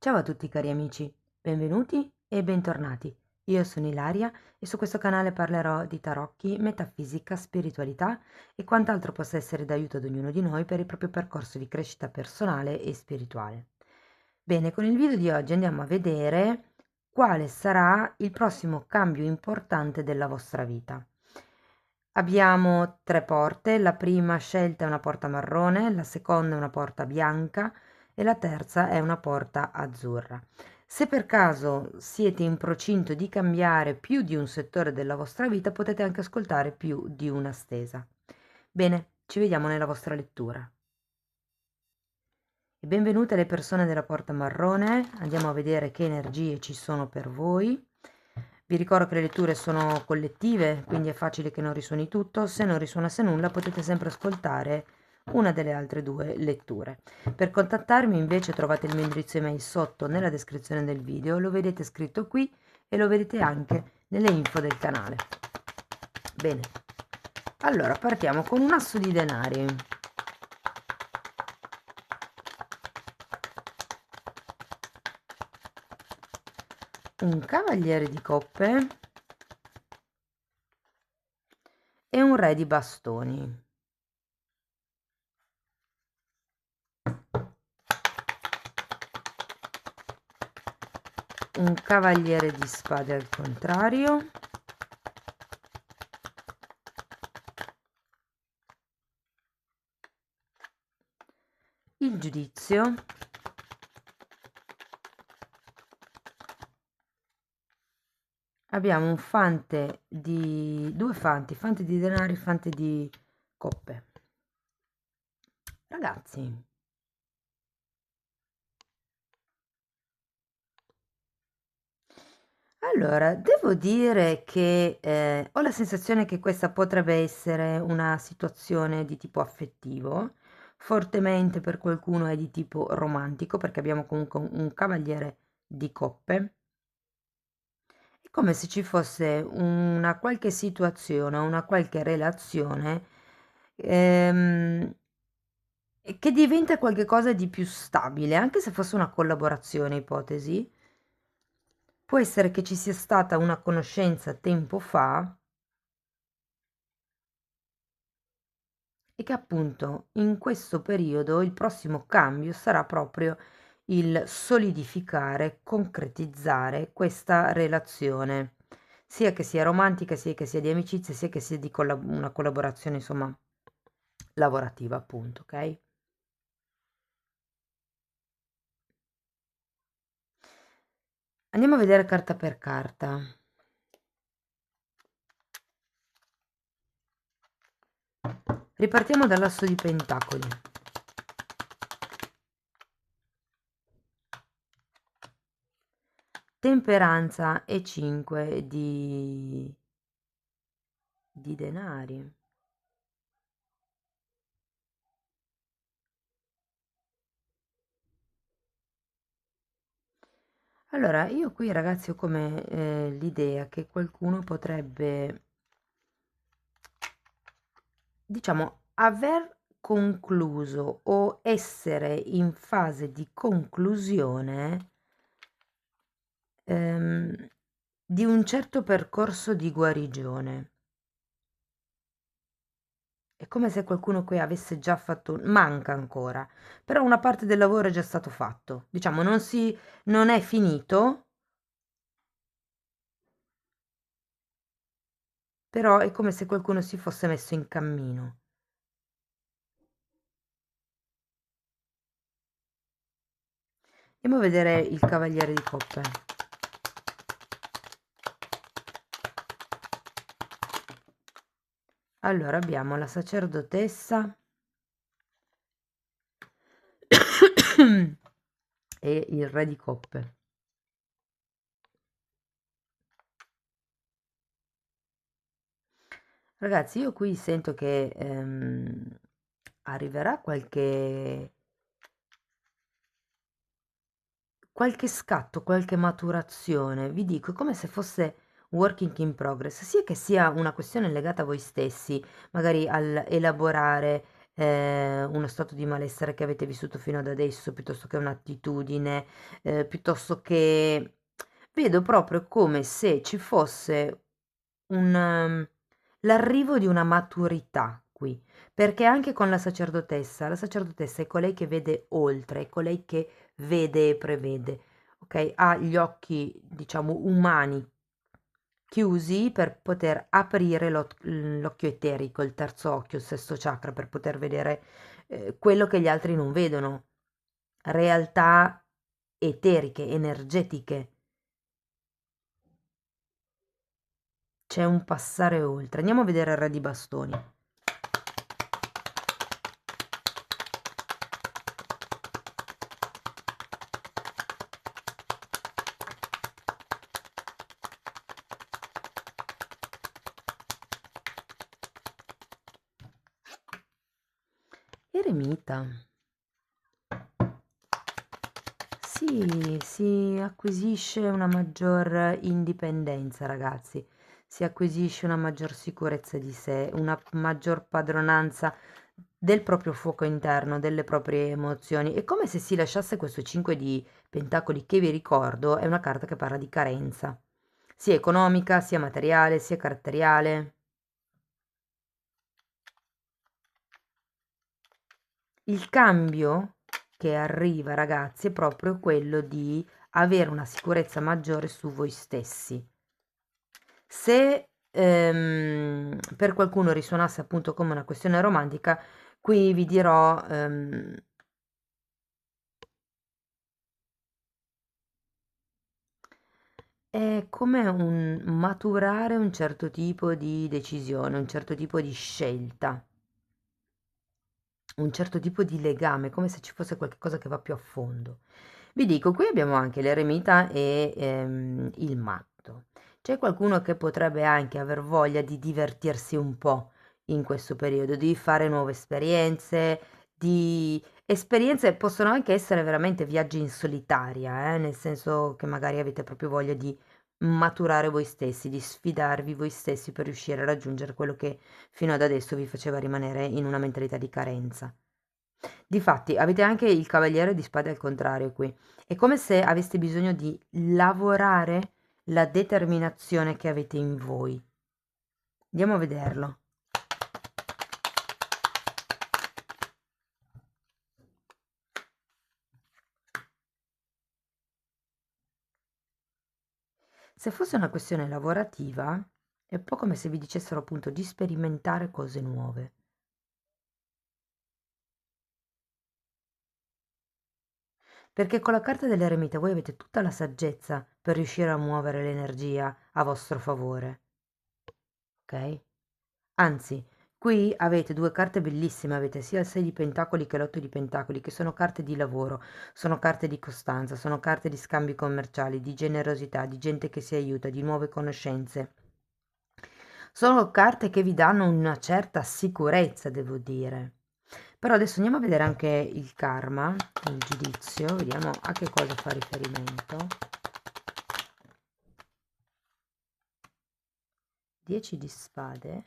Ciao a tutti cari amici, benvenuti e bentornati. Io sono Ilaria e su questo canale parlerò di tarocchi, metafisica, spiritualità e quant'altro possa essere d'aiuto ad ognuno di noi per il proprio percorso di crescita personale e spirituale. Bene, con il video di oggi andiamo a vedere quale sarà il prossimo cambio importante della vostra vita. Abbiamo 3 porte, la prima scelta è una porta marrone, la seconda è una porta bianca e la terza è una porta azzurra. Se per caso siete in procinto di cambiare più di un settore della vostra vita, potete anche ascoltare più di una stesa. Bene, ci vediamo nella vostra lettura. E benvenute le persone della porta marrone, andiamo a vedere che energie ci sono per voi. Vi ricordo che le letture sono collettive, quindi è facile che non risuoni tutto. Se non risuonasse nulla potete sempre ascoltare una delle altre 2 letture. Per contattarmi invece trovate il mio indirizzo email sotto nella descrizione del video, lo vedete scritto qui e lo vedete anche nelle info del canale. Bene, allora partiamo con un asso di denari. Un cavaliere di coppe e un re di bastoni. Un cavaliere di spade al contrario. Il giudizio. Abbiamo un fante di 2 fanti, fante di denari, fante di coppe. Ragazzi, allora devo dire che ho la sensazione che questa potrebbe essere una situazione di tipo affettivo, fortemente per qualcuno è di tipo romantico, perché abbiamo comunque un cavaliere di coppe. È come se ci fosse una qualche situazione, una qualche relazione ehm, che diventa qualcosa di più stabile, anche se fosse una collaborazione, ipotesi. Può essere che ci sia stata una conoscenza tempo fa e che appunto in questo periodo il prossimo cambio sarà proprio il solidificare, concretizzare questa relazione, sia che sia romantica, sia che sia di amicizia, sia che sia di una collaborazione, insomma, lavorativa, appunto, ok? Andiamo a vedere carta per carta. Ripartiamo dall'asso di pentacoli. Temperanza e 5 di denari. Allora, io qui ragazzi ho come l'idea che qualcuno potrebbe, diciamo, aver concluso o essere in fase di conclusione ehm, di un certo percorso di guarigione. È come se qualcuno qui avesse già fatto, manca ancora, però una parte del lavoro è già stato fatto. Diciamo, non è finito, però è come se qualcuno si fosse messo in cammino. Andiamo a vedere il cavaliere di coppe. Allora abbiamo la sacerdotessa e il re di coppe. Ragazzi, io qui sento che arriverà qualche scatto, qualche maturazione. Vi dico, è come se fosse working in progress, sia che sia una questione legata a voi stessi, magari al elaborare uno stato di malessere che avete vissuto fino ad adesso, piuttosto che un'attitudine, piuttosto che vedo proprio come se ci fosse un l'arrivo di una maturità qui, perché anche con la sacerdotessa è colei che vede oltre, è colei che vede e prevede, okay, ha gli occhi, diciamo, umani chiusi per poter aprire l'occhio eterico, il terzo occhio, il sesto chakra, per poter vedere, quello che gli altri non vedono, realtà eteriche, energetiche. C'è un passare oltre. Andiamo a vedere il re di bastoni. Eremita. Sì, si acquisisce una maggior indipendenza, ragazzi. Si acquisisce una maggior sicurezza di sé, una maggior padronanza del proprio fuoco interno, delle proprie emozioni. È come se si lasciasse questo 5 di pentacoli che vi ricordo, è una carta che parla di carenza, sia economica, sia materiale, sia caratteriale. Il cambio che arriva, ragazzi, è proprio quello di avere una sicurezza maggiore su voi stessi. Se per qualcuno risuonasse appunto come una questione romantica, qui vi dirò è come un maturare un certo tipo di decisione, un certo tipo di scelta, un certo tipo di legame, come se ci fosse qualcosa che va più a fondo. Vi dico, qui abbiamo anche l'eremita e il matto. C'è qualcuno che potrebbe anche aver voglia di divertirsi un po' in questo periodo, di fare nuove esperienze, di esperienze possono anche essere veramente viaggi in solitaria, nel senso che magari avete proprio voglia di maturare voi stessi, di sfidarvi voi stessi per riuscire a raggiungere quello che fino ad adesso vi faceva rimanere in una mentalità di carenza. Difatti, avete anche il cavaliere di spade al contrario qui. È come se aveste bisogno di lavorare la determinazione che avete in voi. Andiamo a vederlo. Se fosse una questione lavorativa, è un po' come se vi dicessero appunto di sperimentare cose nuove. Perché con la carta dell'eremita voi avete tutta la saggezza per riuscire a muovere l'energia a vostro favore, ok? Anzi, qui avete due carte bellissime, avete sia il 6 di pentacoli che l'8 di pentacoli, che sono carte di lavoro, sono carte di costanza, sono carte di scambi commerciali, di generosità, di gente che si aiuta, di nuove conoscenze. Sono carte che vi danno una certa sicurezza, devo dire. Però adesso andiamo a vedere anche il karma, il giudizio, vediamo a che cosa fa riferimento. 10 di spade,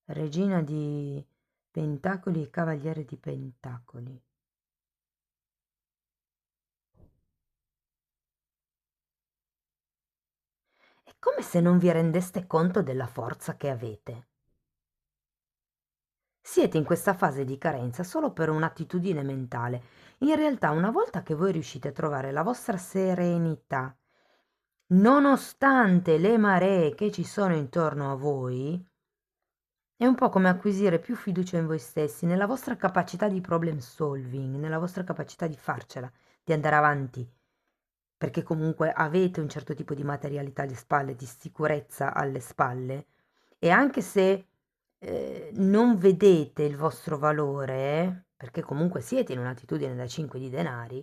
regina di pentacoli e cavaliere di pentacoli. È come se non vi rendeste conto della forza che avete. Siete in questa fase di carenza solo per un'attitudine mentale. In realtà, una volta che voi riuscite a trovare la vostra serenità, nonostante le maree che ci sono intorno a voi, è un po' come acquisire più fiducia in voi stessi, nella vostra capacità di problem solving, nella vostra capacità di farcela, di andare avanti, perché comunque avete un certo tipo di materialità alle spalle, di sicurezza alle spalle, e anche se non vedete il vostro valore, perché comunque siete in un'attitudine da 5 di denari,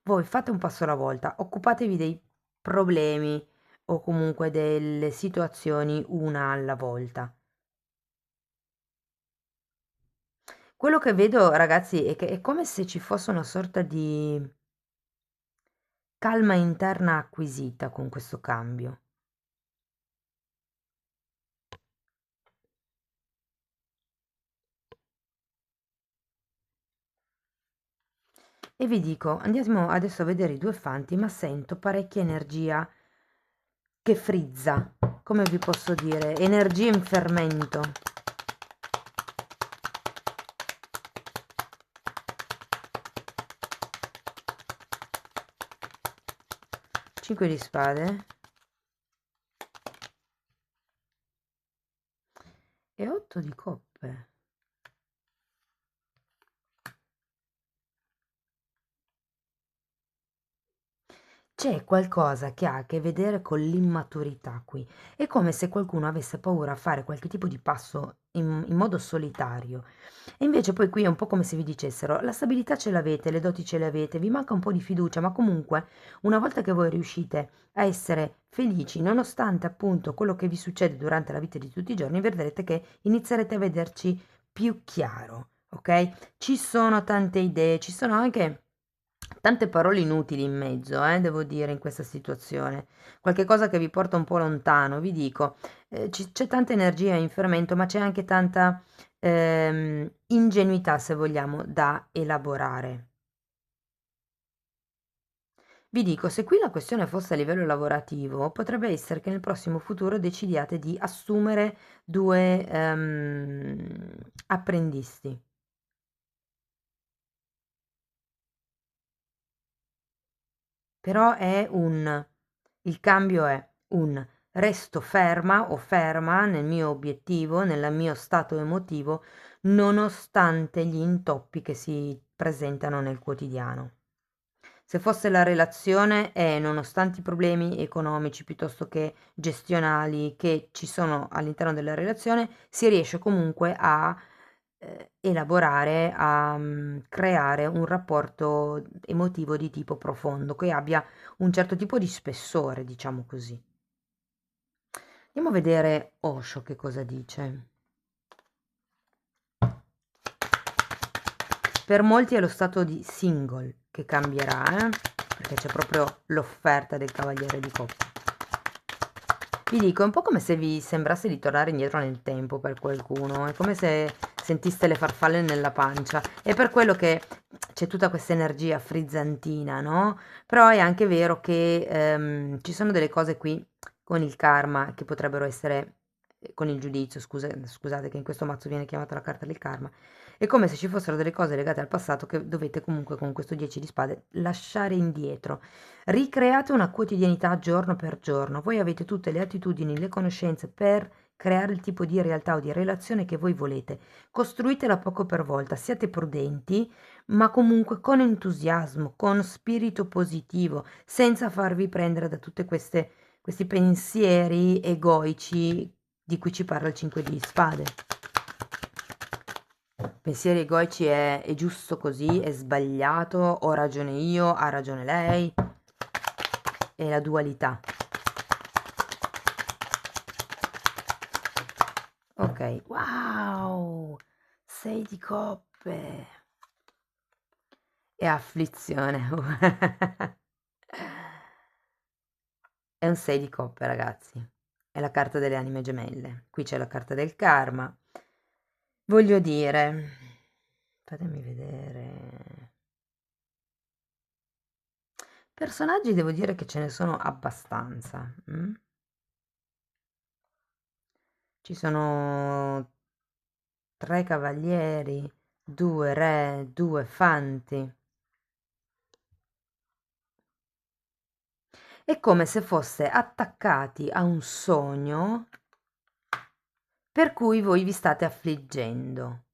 voi fate un passo alla volta, occupatevi dei problemi o comunque delle situazioni una alla volta. Quello che vedo, ragazzi, è che è come se ci fosse una sorta di calma interna acquisita con questo cambio. E vi dico, andiamo adesso a vedere i due fanti, ma sento parecchia energia che frizza, come vi posso dire, energia in fermento. Cinque di spade e 8 di coppe. C'è qualcosa che ha a che vedere con l'immaturità qui. È come se qualcuno avesse paura a fare qualche tipo di passo in modo solitario. E invece poi qui è un po' come se vi dicessero, la stabilità ce l'avete, le doti ce le avete, vi manca un po' di fiducia, ma comunque una volta che voi riuscite a essere felici, nonostante appunto quello che vi succede durante la vita di tutti i giorni, vedrete che inizierete a vederci più chiaro, ok? Ci sono tante idee, ci sono anche tante parole inutili in mezzo, devo dire, in questa situazione. Qualche cosa che vi porta un po' lontano, vi dico, c'è tanta energia in fermento, ma c'è anche tanta ingenuità, se vogliamo, da elaborare. Vi dico, se qui la questione fosse a livello lavorativo, potrebbe essere che nel prossimo futuro decidiate di assumere due apprendisti. Però il cambio è un resto ferma o ferma nel mio obiettivo, nel mio stato emotivo, nonostante gli intoppi che si presentano nel quotidiano. Se fosse la relazione è nonostante i problemi economici piuttosto che gestionali che ci sono all'interno della relazione, si riesce comunque a elaborare, a creare un rapporto emotivo di tipo profondo, che abbia un certo tipo di spessore, diciamo così. Andiamo a vedere Osho che cosa dice. Per molti è lo stato di single che cambierà, perché c'è proprio l'offerta del cavaliere di coppe. Vi dico, è un po' come se vi sembrasse di tornare indietro nel tempo per qualcuno, è come se sentiste le farfalle nella pancia, è per quello che c'è tutta questa energia frizzantina, no? Però è anche vero che ci sono delle cose qui con il karma che potrebbero essere, con il giudizio, scusate che in questo mazzo viene chiamata la carta del karma, è come se ci fossero delle cose legate al passato che dovete comunque con questo 10 di spade lasciare indietro. Ricreate una quotidianità giorno per giorno. Voi avete tutte le attitudini, le conoscenze per creare il tipo di realtà o di relazione che voi volete. Costruitela poco per volta, siate prudenti, ma comunque con entusiasmo, con spirito positivo, senza farvi prendere da tutte questi pensieri egoici di cui ci parla il 5 di spade. Pensieri egoici è giusto così, è sbagliato, ho ragione io, ha ragione lei, è la dualità. Ok, wow, 6 di coppe e afflizione. È un 6 di coppe, ragazzi. È la carta delle anime gemelle. Qui c'è la carta del karma. Voglio dire, fatemi vedere. Personaggi devo dire che ce ne sono abbastanza. Ci sono 3 cavalieri, 2 re, 2 fanti. È come se foste attaccati a un sogno per cui voi vi state affliggendo.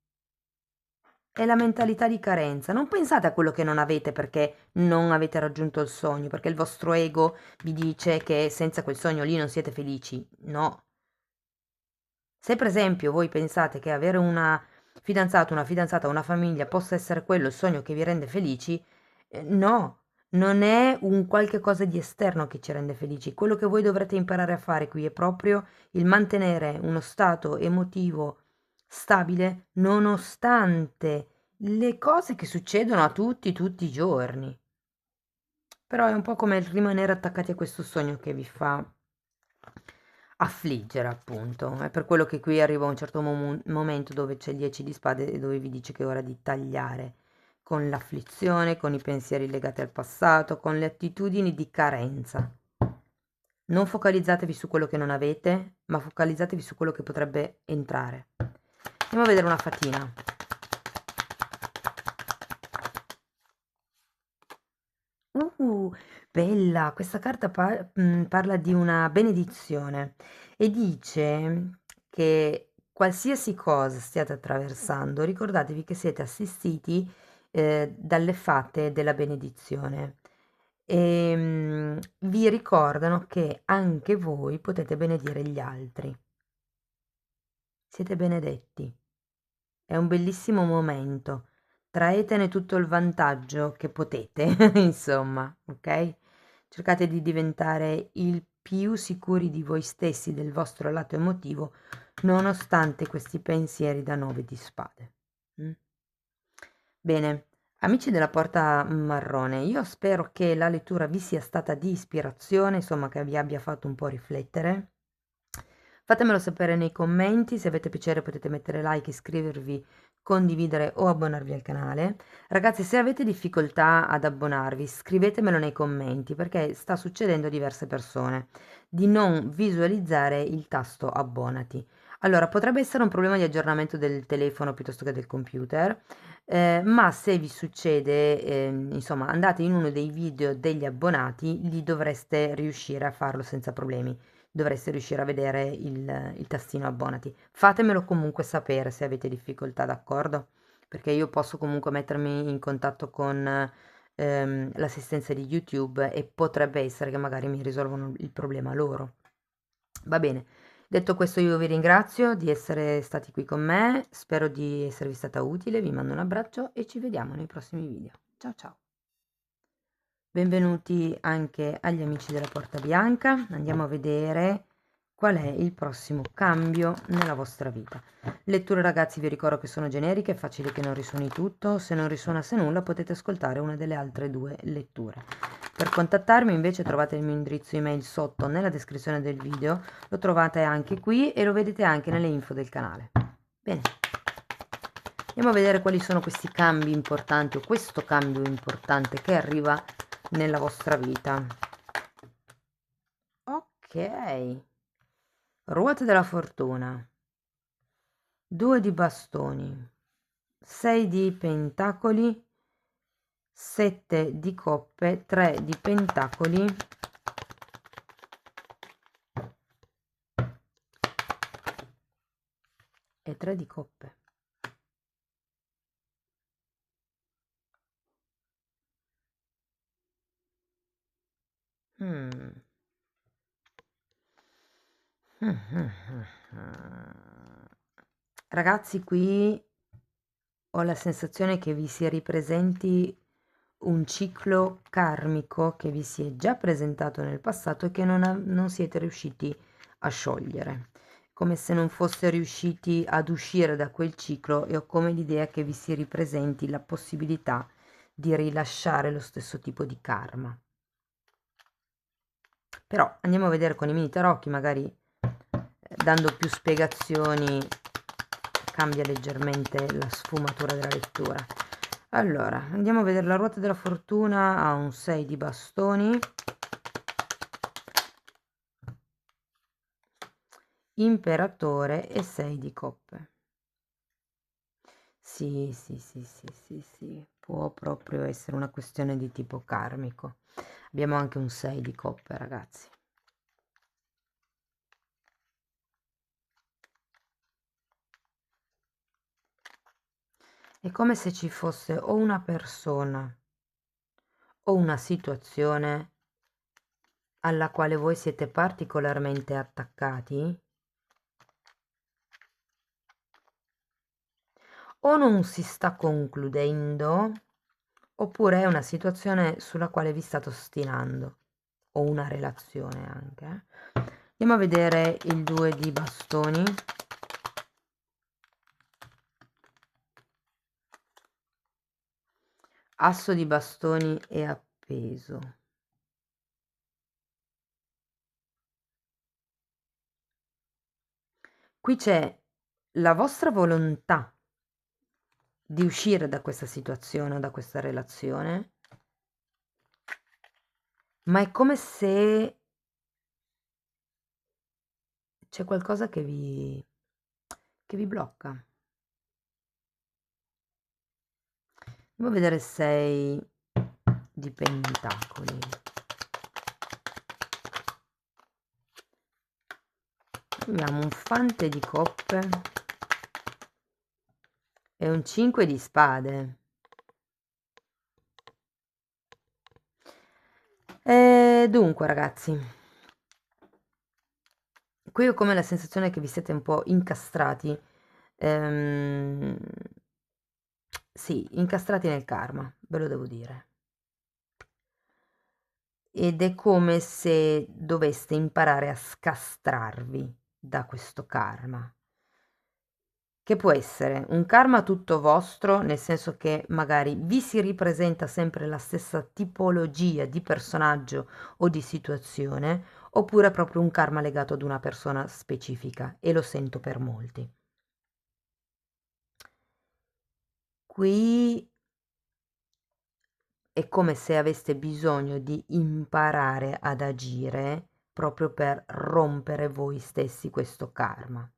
È la mentalità di carenza. Non pensate a quello che non avete perché non avete raggiunto il sogno, perché il vostro ego vi dice che senza quel sogno lì non siete felici. No. Se per esempio voi pensate che avere una fidanzato, una fidanzata, una famiglia possa essere quello il sogno che vi rende felici, no, non è un qualche cosa di esterno che ci rende felici. Quello che voi dovrete imparare a fare qui è proprio il mantenere uno stato emotivo stabile nonostante le cose che succedono a tutti i giorni. Però è un po' come il rimanere attaccati a questo sogno che vi fa affliggere, appunto. È per quello che qui arriva un certo momento dove c'è il 10 di spade e dove vi dice che è ora di tagliare con l'afflizione, con i pensieri legati al passato, con le attitudini di carenza. Non focalizzatevi su quello che non avete, ma focalizzatevi su quello che potrebbe entrare. Andiamo a vedere una fatina. Bella! Questa carta parla di una benedizione e dice che qualsiasi cosa stiate attraversando, ricordatevi che siete assistiti dalle fate della benedizione. Vi ricordano che anche voi potete benedire gli altri. Siete benedetti. È un bellissimo momento. Traetene tutto il vantaggio che potete, insomma, ok? Cercate di diventare il più sicuri di voi stessi, del vostro lato emotivo, nonostante questi pensieri da 9 di spade. Bene, amici della Porta Marrone, io spero che la lettura vi sia stata di ispirazione, insomma, che vi abbia fatto un po' riflettere. Fatemelo sapere nei commenti, se avete piacere potete mettere like, iscrivervi, condividere o abbonarvi al canale. Ragazzi, se avete difficoltà ad abbonarvi, scrivetemelo nei commenti perché sta succedendo a diverse persone di non visualizzare il tasto abbonati. Allora, potrebbe essere un problema di aggiornamento del telefono piuttosto che del computer, ma se vi succede, insomma, andate in uno dei video degli abbonati, lì dovreste riuscire a farlo senza problemi. Dovreste riuscire a vedere il tastino abbonati. Fatemelo comunque sapere se avete difficoltà, d'accordo? Perché io posso comunque mettermi in contatto con l'assistenza di YouTube e potrebbe essere che magari mi risolvono il problema loro. Va bene. Detto questo, io vi ringrazio di essere stati qui con me, spero di esservi stata utile, vi mando un abbraccio e ci vediamo nei prossimi video. Ciao ciao! Benvenuti anche agli amici della Porta Bianca, andiamo a vedere qual è il prossimo cambio nella vostra vita. Letture, ragazzi, vi ricordo che sono generiche, è facile che non risuoni tutto, se non risuonasse nulla potete ascoltare una delle altre due letture. Per contattarmi invece trovate il mio indirizzo email sotto nella descrizione del video, lo trovate anche qui e lo vedete anche nelle info del canale. Bene, andiamo a vedere quali sono questi cambi importanti o questo cambio importante che arriva nella vostra vita. Ok, ruota della fortuna, 2 di bastoni, 6 di pentacoli, 7 di coppe, 3 di pentacoli e 3 di coppe. Ragazzi, qui ho la sensazione che vi si ripresenti un ciclo karmico che vi si è già presentato nel passato e che non siete riusciti a sciogliere, come se non foste riusciti ad uscire da quel ciclo, e ho come l'idea che vi si ripresenti la possibilità di rilasciare lo stesso tipo di karma. Però andiamo a vedere con i mini tarocchi, magari dando più spiegazioni cambia leggermente la sfumatura della lettura. Allora, andiamo a vedere la ruota della fortuna, ha un 6 di bastoni, imperatore e 6 di coppe. Sì, può proprio essere una questione di tipo karmico. Abbiamo anche un 6 di coppe, ragazzi. È come se ci fosse o una persona o una situazione alla quale voi siete particolarmente attaccati o non si sta concludendo, oppure è una situazione sulla quale vi state ostinando, o una relazione anche. Andiamo a vedere il 2 di bastoni. Asso di bastoni e appeso. Qui c'è la vostra volontà di uscire da questa situazione o da questa relazione, ma è come se c'è qualcosa che vi blocca. Andiamo a vedere 6 di pentacoli. Abbiamo un fante di coppe e un 5 di spade. Dunque ragazzi, qui ho come la sensazione che vi siete un po' incastrati, sì, incastrati nel karma, ve lo devo dire. Ed è come se doveste imparare a scastrarvi da questo karma. Che può essere un karma tutto vostro, nel senso che magari vi si ripresenta sempre la stessa tipologia di personaggio o di situazione, oppure proprio un karma legato ad una persona specifica, e lo sento per molti. Qui è come se aveste bisogno di imparare ad agire proprio per rompere voi stessi questo karma.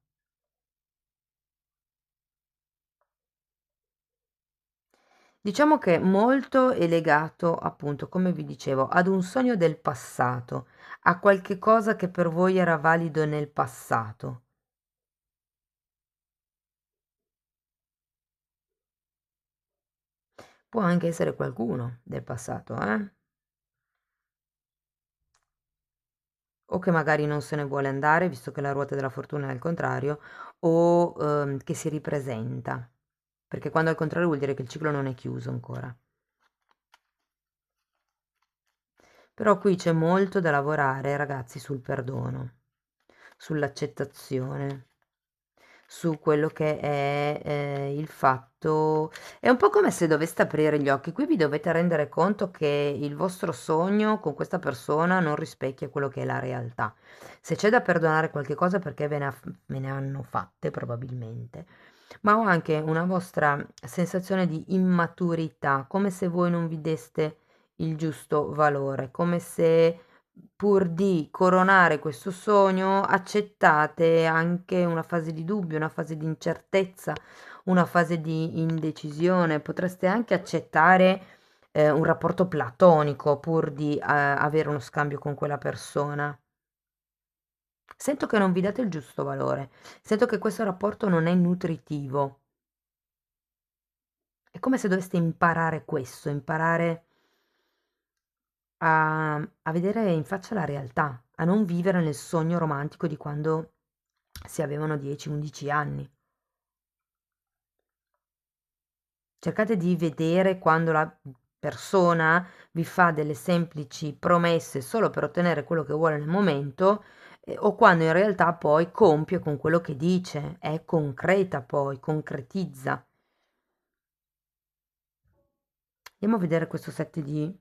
Diciamo che molto è legato, appunto, come vi dicevo, ad un sogno del passato, a qualche cosa che per voi era valido nel passato. Può anche essere qualcuno del passato, o che magari non se ne vuole andare, visto che la ruota della fortuna è al contrario, o che si ripresenta, perché quando è al contrario vuol dire che il ciclo non è chiuso ancora. Però qui c'è molto da lavorare, ragazzi, sul perdono, sull'accettazione, su quello che è il fatto. È un po' come se doveste aprire gli occhi. Qui vi dovete rendere conto che il vostro sogno con questa persona non rispecchia quello che è la realtà. Se c'è da perdonare qualche cosa, perché ve ne hanno fatte probabilmente, ma ho anche una vostra sensazione di immaturità, come se voi non vi deste il giusto valore, come se pur di coronare questo sogno accettate anche una fase di dubbio, una fase di incertezza, una fase di indecisione. Potreste anche accettare un rapporto platonico pur di avere uno scambio con quella persona. Sento che non vi date il giusto valore, sento che questo rapporto non è nutritivo. È come se doveste imparare questo, imparare a vedere in faccia la realtà, a non vivere nel sogno romantico di quando si avevano 10, 11 anni. Cercate di vedere quando la persona vi fa delle semplici promesse solo per ottenere quello che vuole nel momento, o quando in realtà poi compie con quello che dice, è concreta poi, concretizza. Andiamo a vedere questo set di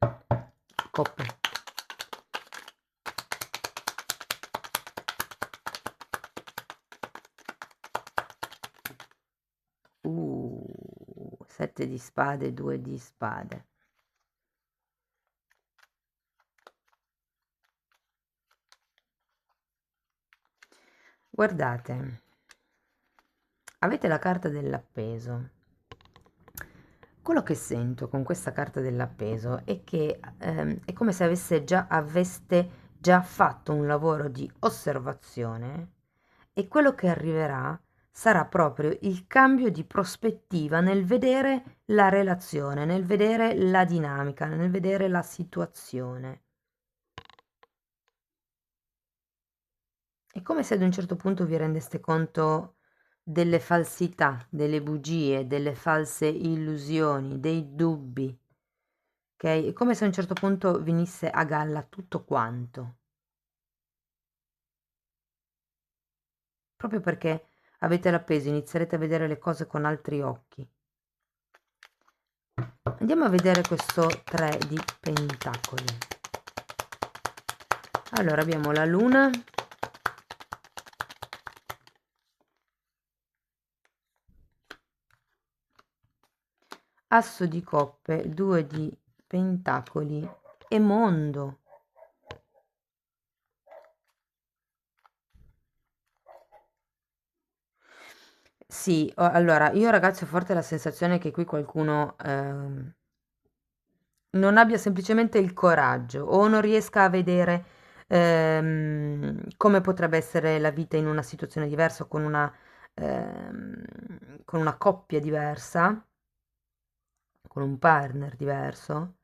coppe. Sette di spade, 2 di spade. Guardate, avete la carta dell'appeso. Quello che sento con questa carta dell'appeso è che è come se aveste già fatto un lavoro di osservazione, e quello che arriverà sarà proprio il cambio di prospettiva nel vedere la relazione, nel vedere la dinamica, nel vedere la situazione. È come se ad un certo punto vi rendeste conto delle falsità, delle bugie, delle false illusioni, dei dubbi, ok? È come se a un certo punto venisse a galla tutto quanto, proprio perché avete l'appeso, inizierete a vedere le cose con altri occhi. Andiamo a vedere questo 3 di pentacoli. Allora abbiamo la luna, Asso di coppe, 2 di pentacoli e mondo. Sì, allora, io ragazzi ho forte la sensazione che qui qualcuno non abbia semplicemente il coraggio o non riesca a vedere come potrebbe essere la vita in una situazione diversa, con una coppia diversa, con un partner diverso.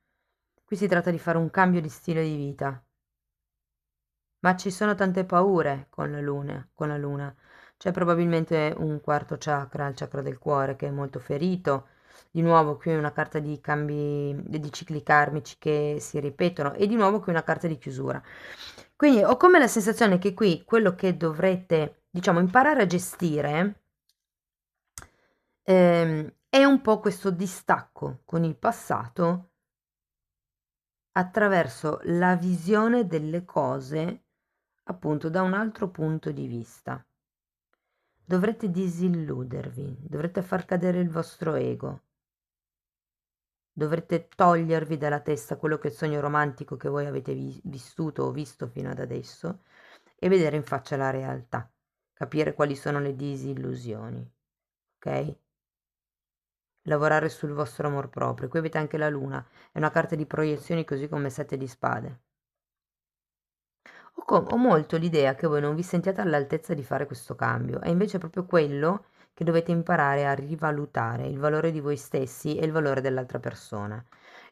Qui si tratta di fare un cambio di stile di vita. Ma ci sono tante paure con la luna, con la luna. C'è probabilmente un quarto chakra, il chakra del cuore, che è molto ferito. Di nuovo qui una carta di cambi, di cicli karmici che si ripetono e di nuovo qui una carta di chiusura. Quindi ho come la sensazione che qui quello che dovrete, diciamo, imparare a gestire è un po' questo distacco con il passato attraverso la visione delle cose appunto da un altro punto di vista. Dovrete disilludervi, dovrete far cadere il vostro ego, dovrete togliervi dalla testa quello che è il sogno romantico che voi avete vissuto o visto fino ad adesso e vedere in faccia la realtà, capire quali sono le disillusioni, ok? Lavorare sul vostro amor proprio. Qui avete anche la luna, è una carta di proiezioni così come 7 di spade. Ho molto l'idea che voi non vi sentiate all'altezza di fare questo cambio, è invece proprio quello che dovete imparare a rivalutare, il valore di voi stessi e il valore dell'altra persona.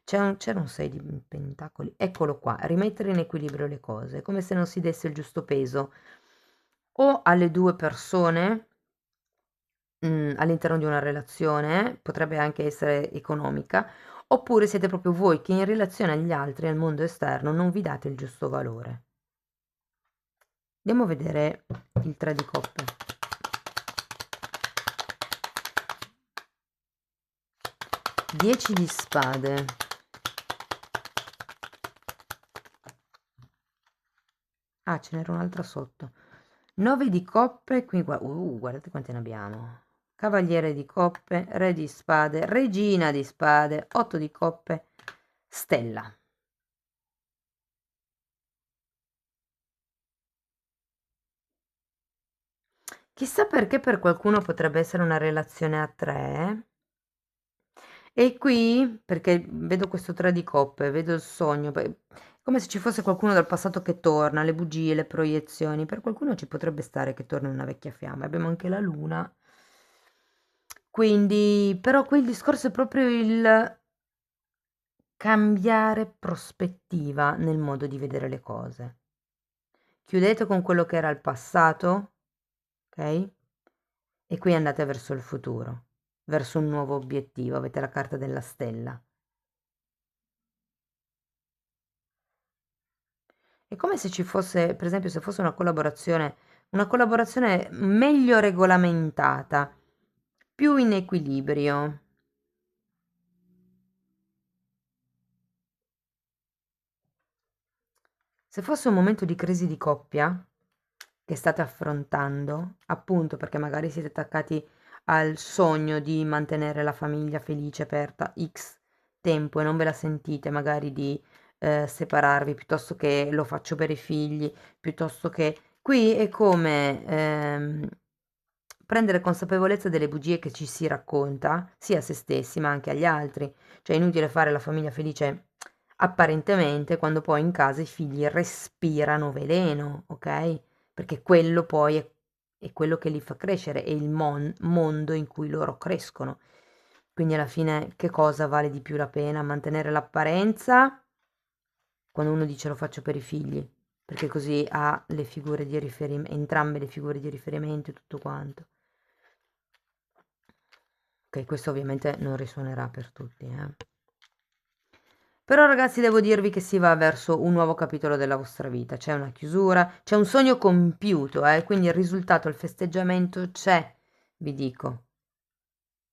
C'era un 6 di pentacoli, eccolo qua, rimettere in equilibrio le cose, come se non si desse il giusto peso o alle due persone all'interno di una relazione, potrebbe anche essere economica, oppure siete proprio voi che in relazione agli altri, al mondo esterno, non vi date il giusto valore. Andiamo a vedere il 3 di coppe. Dieci di spade. Ah, ce n'era un'altra sotto. 9 di coppe, qui guardate quante ne abbiamo. Cavaliere di coppe, re di spade, regina di spade, 8 di coppe, stella. Chissà perché per qualcuno potrebbe essere una relazione a tre. E qui, perché vedo questo 3 di coppe, vedo il sogno, come se ci fosse qualcuno dal passato che torna, le bugie, le proiezioni. Per qualcuno ci potrebbe stare che torni una vecchia fiamma. Abbiamo anche la luna. Quindi, però qui il discorso è proprio il cambiare prospettiva nel modo di vedere le cose. Chiudete con quello che era il passato, ok? E qui andate verso il futuro, verso un nuovo obiettivo. Avete la carta della stella. È come se ci fosse, per esempio, se fosse una collaborazione meglio regolamentata, più in equilibrio. Se fosse un momento di crisi di coppia che state affrontando, appunto perché magari siete attaccati al sogno di mantenere la famiglia felice per X tempo e non ve la sentite magari di separarvi, piuttosto che lo faccio per i figli, piuttosto che qui è come prendere consapevolezza delle bugie che ci si racconta, sia a se stessi ma anche agli altri. Cioè è inutile fare la famiglia felice apparentemente quando poi in casa i figli respirano veleno, ok? Perché quello poi è quello che li fa crescere, è il mondo in cui loro crescono. Quindi alla fine che cosa vale di più la pena? Mantenere l'apparenza quando uno dice lo faccio per i figli, perché così ha le figure di riferimento, entrambe le figure di riferimento e tutto quanto. Ok, questo ovviamente non risuonerà per tutti, Però ragazzi devo dirvi che si va verso un nuovo capitolo della vostra vita, c'è una chiusura, c'è un sogno compiuto, quindi il risultato, il festeggiamento c'è, vi dico.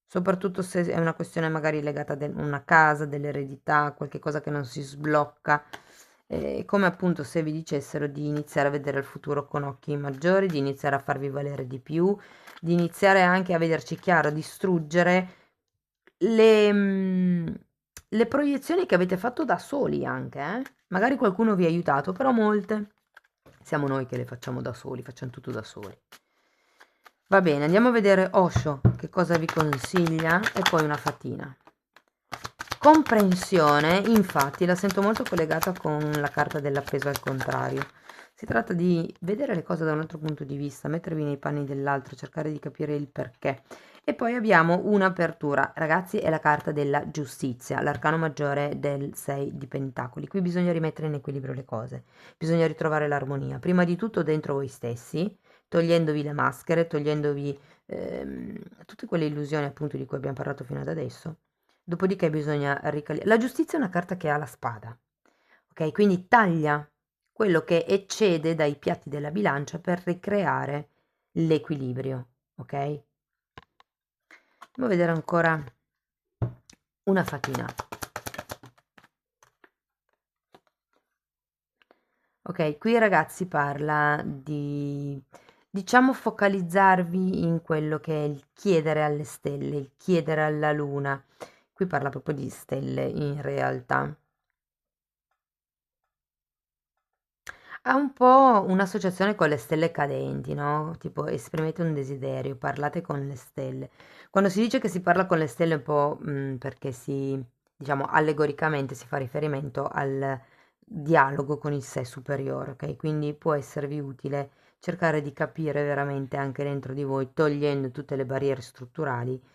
Soprattutto se è una questione magari legata a una casa, dell'eredità, qualche cosa che non si sblocca. Come appunto se vi dicessero di iniziare a vedere il futuro con occhi maggiori, di iniziare a farvi valere di più, di iniziare anche a vederci chiaro, distruggere le proiezioni che avete fatto da soli anche, magari qualcuno vi ha aiutato, però molte siamo noi che le facciamo da soli, facciamo tutto da soli. Va bene, andiamo a vedere Osho che cosa vi consiglia e poi una fatina. Comprensione, infatti, la sento molto collegata con la carta dell'appeso al contrario. Si tratta di vedere le cose da un altro punto di vista, mettervi nei panni dell'altro, cercare di capire il perché. E poi abbiamo un'apertura, ragazzi, è la carta della giustizia, l'arcano maggiore del 6 di pentacoli. Qui bisogna rimettere in equilibrio le cose, bisogna ritrovare l'armonia. Prima di tutto dentro voi stessi, togliendovi le maschere, togliendovi tutte quelle illusioni appunto di cui abbiamo parlato fino ad adesso. Dopodiché bisogna ricalibrare. La giustizia è una carta che ha la spada, ok? Quindi taglia quello che eccede dai piatti della bilancia per ricreare l'equilibrio, ok? Andiamo a vedere ancora una fatina. Ok, qui ragazzi parla di, diciamo, focalizzarvi in quello che è il chiedere alle stelle, il chiedere alla luna. Qui parla proprio di stelle in realtà. Ha un po' un'associazione con le stelle cadenti, no? Tipo esprimete un desiderio, parlate con le stelle. Quando si dice che si parla con le stelle è un po' perché si, diciamo, allegoricamente si fa riferimento al dialogo con il sé superiore, ok? Quindi può esservi utile cercare di capire veramente anche dentro di voi, togliendo tutte le barriere strutturali,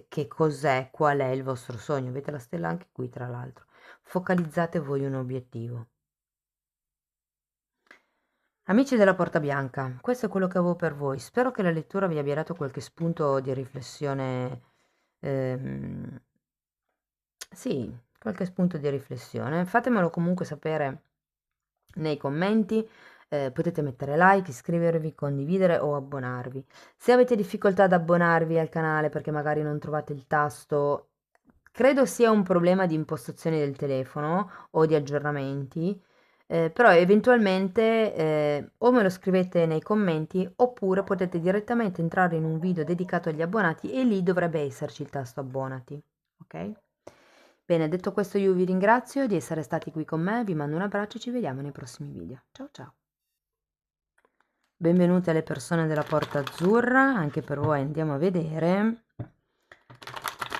che cos'è, qual è il vostro sogno. Avete la stella anche qui, tra l'altro. Focalizzate voi un obiettivo. Amici della Porta Bianca, questo è quello che avevo per voi. Spero che la lettura vi abbia dato qualche spunto di riflessione. ehm, sì, qualche spunto di riflessione. Fatemelo comunque sapere nei commenti. Potete mettere like, iscrivervi, condividere o abbonarvi. Se avete difficoltà ad abbonarvi al canale perché magari non trovate il tasto, credo sia un problema di impostazione del telefono o di aggiornamenti. Però eventualmente o me lo scrivete nei commenti oppure potete direttamente entrare in un video dedicato agli abbonati e lì dovrebbe esserci il tasto abbonati, ok? Bene, detto questo io vi ringrazio di essere stati qui con me, vi mando un abbraccio e ci vediamo nei prossimi video. Ciao ciao! Benvenute alle persone della Porta Azzurra, anche per voi andiamo a vedere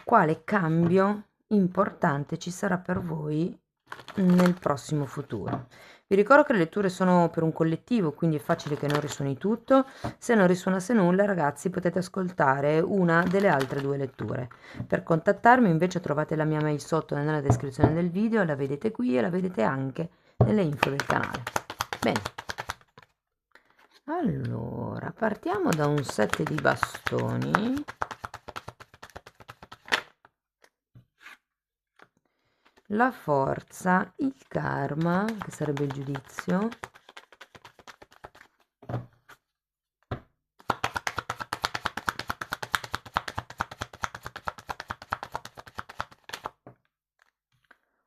quale cambio importante ci sarà per voi nel prossimo futuro. Vi ricordo che le letture sono per un collettivo, quindi è facile che non risuoni tutto. Se non risuonasse nulla, ragazzi, potete ascoltare una delle altre due letture. Per contattarmi invece trovate la mia mail sotto nella descrizione del video, la vedete qui e la vedete anche nelle info del canale. Bene, allora partiamo da un set di bastoni. La forza, il karma, che sarebbe il giudizio,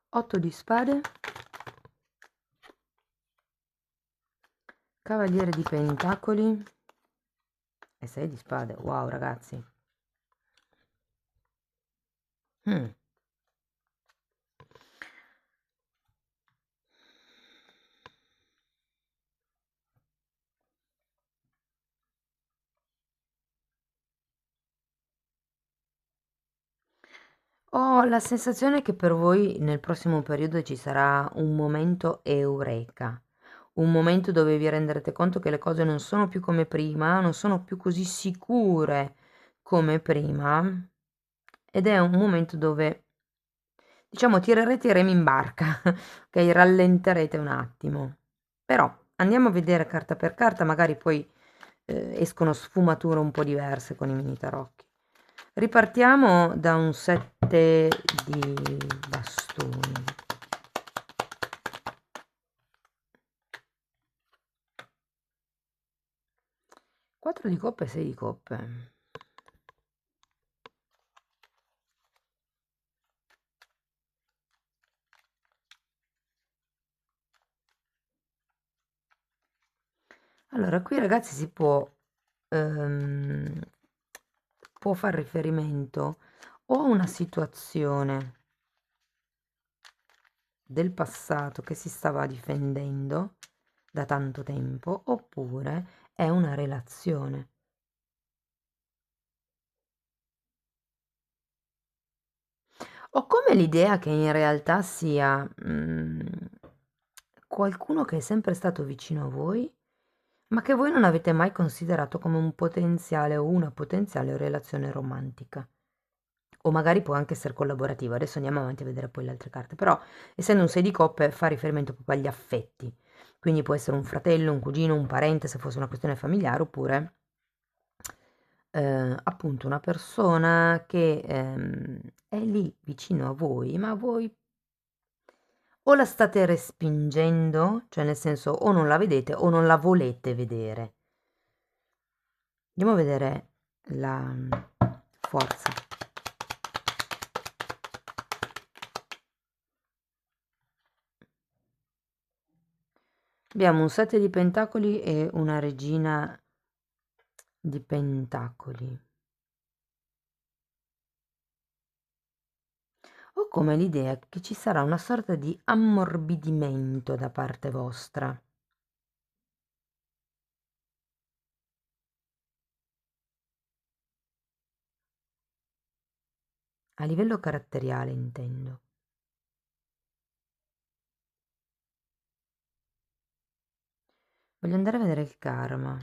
otto di spade, cavaliere di pentacoli e 6 di spade. Wow, ragazzi. Ho la sensazione che per voi nel prossimo periodo ci sarà un momento eureka, un momento dove vi renderete conto che le cose non sono più come prima, non sono più così sicure come prima, ed è un momento dove, diciamo, tirerete i remi in barca, ok? Rallenterete un attimo. Però andiamo a vedere carta per carta, magari poi escono sfumature un po' diverse con i mini tarocchi. Ripartiamo da un 7 di bastoni. Quattro di coppe e 6 di coppe. Allora, qui ragazzi può far riferimento o una situazione del passato che si stava difendendo da tanto tempo, oppure è una relazione. Ho come l'idea che in realtà sia qualcuno che è sempre stato vicino a voi, ma che voi non avete mai considerato come un potenziale o una potenziale relazione romantica. O magari può anche essere collaborativa. Adesso andiamo avanti a vedere poi le altre carte. Però, essendo un 6 di coppe, fa riferimento proprio agli affetti. Quindi può essere un fratello, un cugino, un parente, se fosse una questione familiare, oppure appunto una persona che è lì vicino a voi, ma voi o la state respingendo, cioè nel senso o non la vedete o non la volete vedere. Andiamo a vedere la forza. Abbiamo un 7 di pentacoli e una regina di pentacoli. Ho come l'idea che ci sarà una sorta di ammorbidimento da parte vostra. A livello caratteriale intendo. Voglio andare a vedere il karma.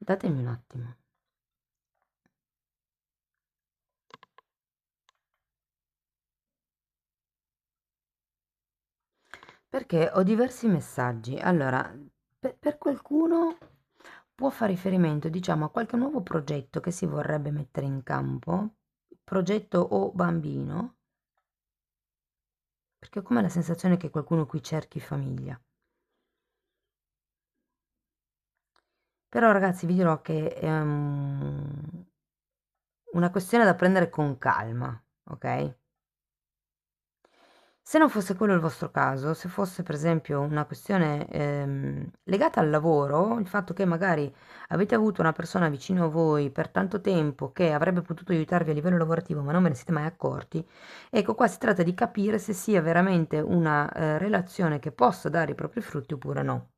Datemi un attimo. Perché ho diversi messaggi. Allora, per qualcuno può fare riferimento, diciamo, a qualche nuovo progetto che si vorrebbe mettere in campo, progetto o bambino, perché ho come la sensazione che qualcuno qui cerchi famiglia. Però ragazzi vi dirò che è una questione da prendere con calma, ok? Se non fosse quello il vostro caso, se fosse per esempio una questione legata al lavoro, il fatto che magari avete avuto una persona vicino a voi per tanto tempo che avrebbe potuto aiutarvi a livello lavorativo, ma non ve ne siete mai accorti, ecco qua si tratta di capire se sia veramente una relazione che possa dare i propri frutti oppure no.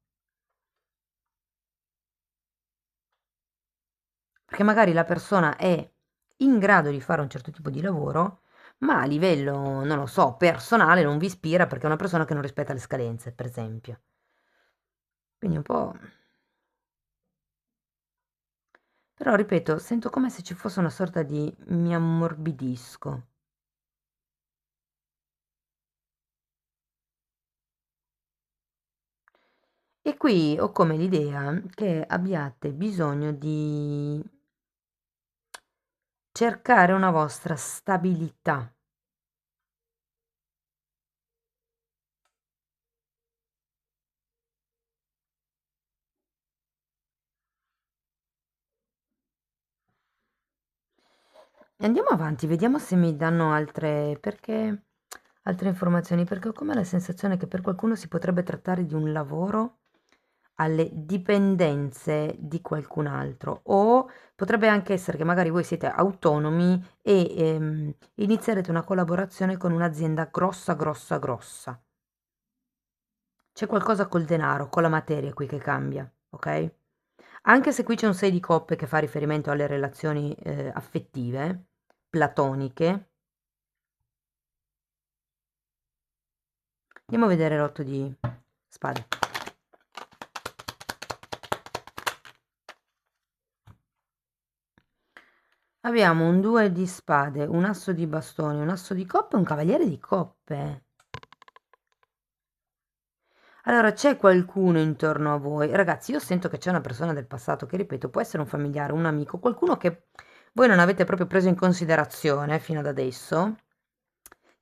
Perché magari la persona è in grado di fare un certo tipo di lavoro, ma a livello, non lo so, personale non vi ispira perché è una persona che non rispetta le scadenze, per esempio. Quindi un po'. Però ripeto, sento come se ci fosse una sorta di mi ammorbidisco. E qui ho come l'idea che abbiate bisogno di cercare una vostra stabilità. Andiamo avanti, vediamo se mi danno altre informazioni, perché ho come la sensazione che per qualcuno si potrebbe trattare di un lavoro alle dipendenze di qualcun altro, o potrebbe anche essere che magari voi siete autonomi e inizierete una collaborazione con un'azienda grossa, grossa, grossa. C'è qualcosa col denaro, con la materia qui che cambia, ok? Anche se qui c'è un 6 di coppe che fa riferimento alle relazioni affettive, platoniche. Andiamo a vedere l'8 di spade. Abbiamo un 2 di spade, un asso di bastoni, un asso di coppe e un cavaliere di coppe. Allora, c'è qualcuno intorno a voi? Ragazzi, io sento che c'è una persona del passato che, ripeto, può essere un familiare, un amico, qualcuno che voi non avete proprio preso in considerazione fino ad adesso,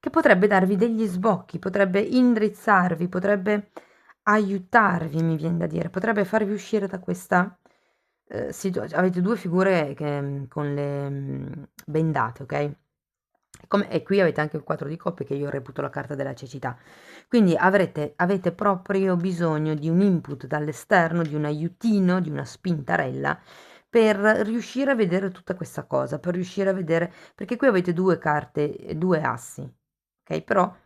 che potrebbe darvi degli sbocchi, potrebbe indrizzarvi, potrebbe aiutarvi, mi viene da dire, potrebbe farvi uscire da questa situazione. Avete due figure con le bendate, ok? E qui avete anche il 4 di coppe che io reputo la carta della cecità. Quindi avete proprio bisogno di un input dall'esterno, di un aiutino, di una spintarella per riuscire a vedere tutta questa cosa, per riuscire a vedere, perché qui avete due carte, due assi, ok? Però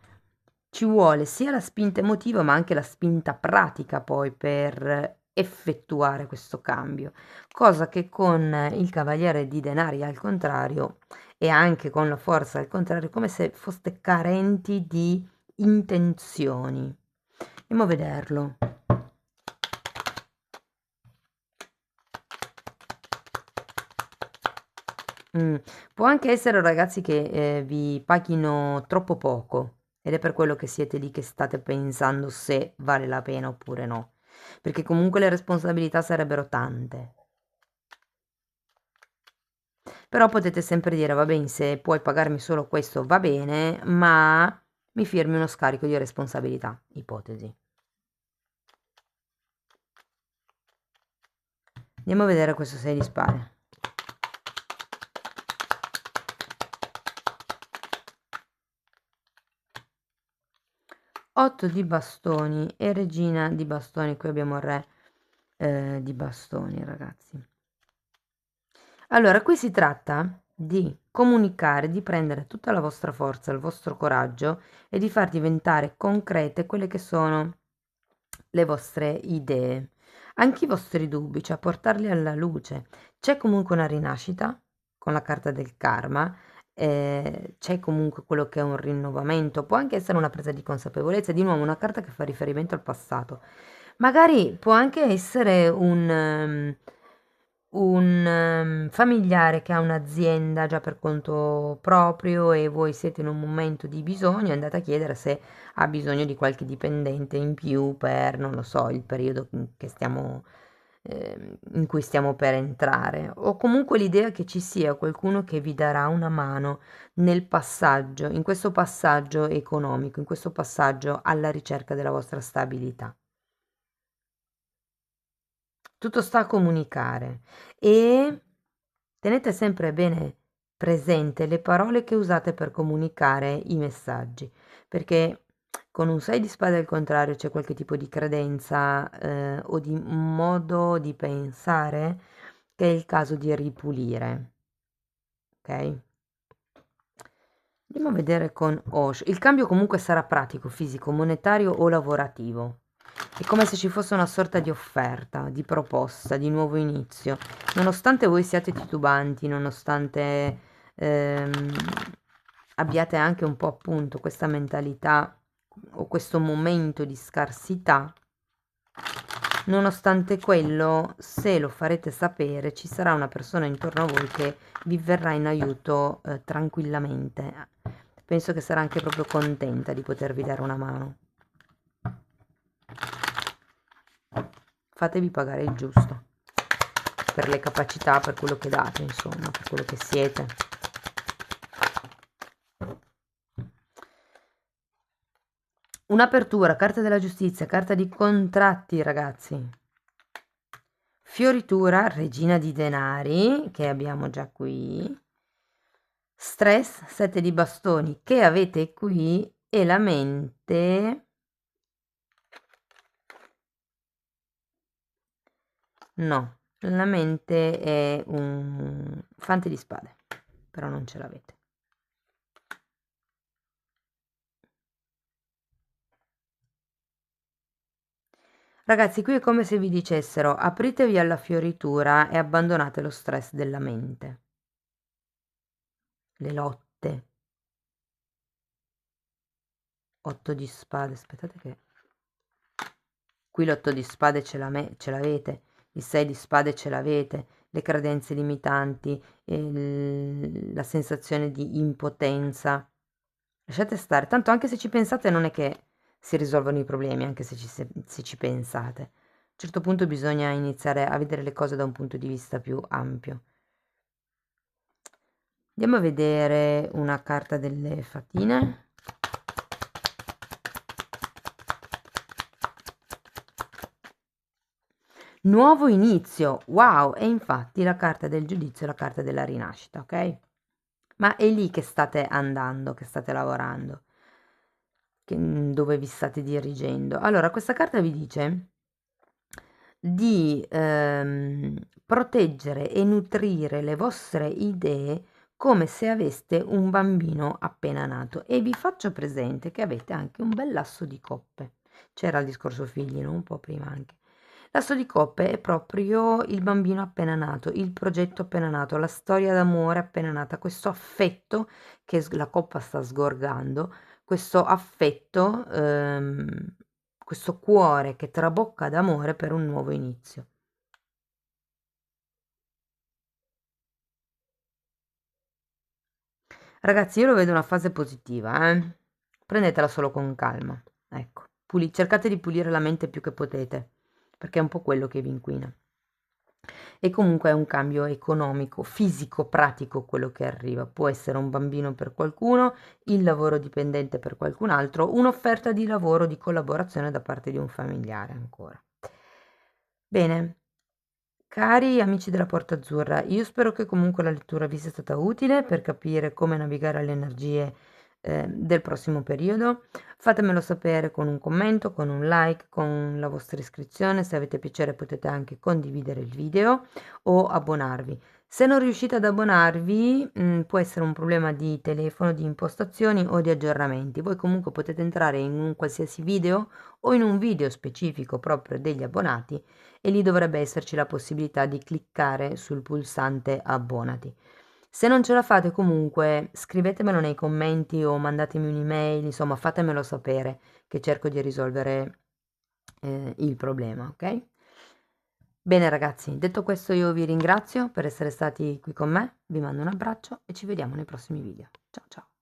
ci vuole sia la spinta emotiva ma anche la spinta pratica poi per effettuare questo cambio, cosa che con il Cavaliere di Denari al contrario e anche con la Forza al contrario, come se foste carenti di intenzioni. Andiamo a vederlo. Può anche essere ragazzi che vi paghino troppo poco ed è per quello che siete lì che state pensando se vale la pena oppure no, perché comunque le responsabilità sarebbero tante. Però potete sempre dire, va bene, se puoi pagarmi solo questo va bene, ma mi firmi uno scarico di responsabilità, ipotesi. Andiamo a vedere questo 6 di spade. 8 di bastoni e regina di bastoni, qui abbiamo il re di bastoni, ragazzi. Allora, qui si tratta di comunicare, di prendere tutta la vostra forza, il vostro coraggio e di far diventare concrete quelle che sono le vostre idee, anche i vostri dubbi, cioè portarli alla luce. C'è comunque una rinascita con la carta del karma, c'è comunque quello che è un rinnovamento, può anche essere una presa di consapevolezza, di nuovo una carta che fa riferimento al passato. Magari può anche essere un familiare che ha un'azienda già per conto proprio e voi siete in un momento di bisogno, e andate a chiedere se ha bisogno di qualche dipendente in più per, non lo so, il periodo in cui stiamo per entrare, o comunque l'idea che ci sia qualcuno che vi darà una mano nel passaggio, in questo passaggio economico, in questo passaggio alla ricerca della vostra stabilità. Tutto sta a comunicare e tenete sempre bene presente le parole che usate per comunicare i messaggi, perché con un 6 di spade al contrario c'è qualche tipo di credenza o di modo di pensare che è il caso di ripulire, ok? Andiamo a vedere con Osho. Il cambio comunque sarà pratico, fisico, monetario o lavorativo. È come se ci fosse una sorta di offerta, di proposta, di nuovo inizio. Nonostante voi siate titubanti, nonostante ehm, abbiate anche un po' appunto questa mentalità o questo momento di scarsità, nonostante quello, se lo farete sapere, ci sarà una persona intorno a voi che vi verrà in aiuto tranquillamente. Penso che sarà anche proprio contenta di potervi dare una mano. Fatevi pagare il giusto per le capacità, per quello che date, insomma, per quello che siete. Un'apertura, carta della giustizia, carta di contratti, ragazzi. Fioritura, regina di denari, che abbiamo già qui. Stress, 7 di bastoni, che avete qui. E la mente. No, la mente è un fante di spade, però non ce l'avete. Ragazzi, qui è come se vi dicessero apritevi alla fioritura e abbandonate lo stress della mente. Le lotte. 8 di spade, aspettate che... Qui l'8 di spade ce l'avete, il 6 di spade ce l'avete, le credenze limitanti, la sensazione di impotenza. Lasciate stare, tanto anche se ci pensate non è che si risolvono i problemi, anche se ci pensate. A un certo punto bisogna iniziare a vedere le cose da un punto di vista più ampio. Andiamo a vedere una carta delle fatine. Nuovo inizio, wow! E infatti la carta del giudizio è la carta della rinascita, ok? Ma è lì che state andando, che state lavorando, dove vi state dirigendo. Allora, questa carta vi dice di proteggere e nutrire le vostre idee come se aveste un bambino appena nato, e vi faccio presente che avete anche un bel lasso di coppe. C'era il discorso figli, no? Un po' prima anche. L'asso di coppe è proprio il bambino appena nato, il progetto appena nato, la storia d'amore appena nata, questo affetto che la coppa sta sgorgando, questo affetto, questo cuore che trabocca d'amore per un nuovo inizio. Ragazzi, io lo vedo una fase positiva, prendetela solo con calma, ecco, cercate di pulire la mente più che potete, perché è un po' quello che vi inquina. E comunque è un cambio economico, fisico, pratico quello che arriva. Può essere un bambino per qualcuno, il lavoro dipendente per qualcun altro, un'offerta di lavoro, di collaborazione da parte di un familiare ancora. Bene, cari amici della Porta Azzurra, io spero che comunque la lettura vi sia stata utile per capire come navigare alle energie del prossimo periodo. Fatemelo sapere con un commento, con un like, con la vostra iscrizione. Se avete piacere potete anche condividere il video o abbonarvi. Se non riuscite ad abbonarvi, può essere un problema di telefono, di impostazioni o di aggiornamenti. Voi comunque potete entrare in un qualsiasi video o in un video specifico proprio degli abbonati, e lì dovrebbe esserci la possibilità di cliccare sul pulsante abbonati. Se non ce la fate comunque scrivetemelo nei commenti o mandatemi un'email, insomma fatemelo sapere che cerco di risolvere il problema, ok? Bene ragazzi, detto questo io vi ringrazio per essere stati qui con me, vi mando un abbraccio e ci vediamo nei prossimi video. Ciao ciao!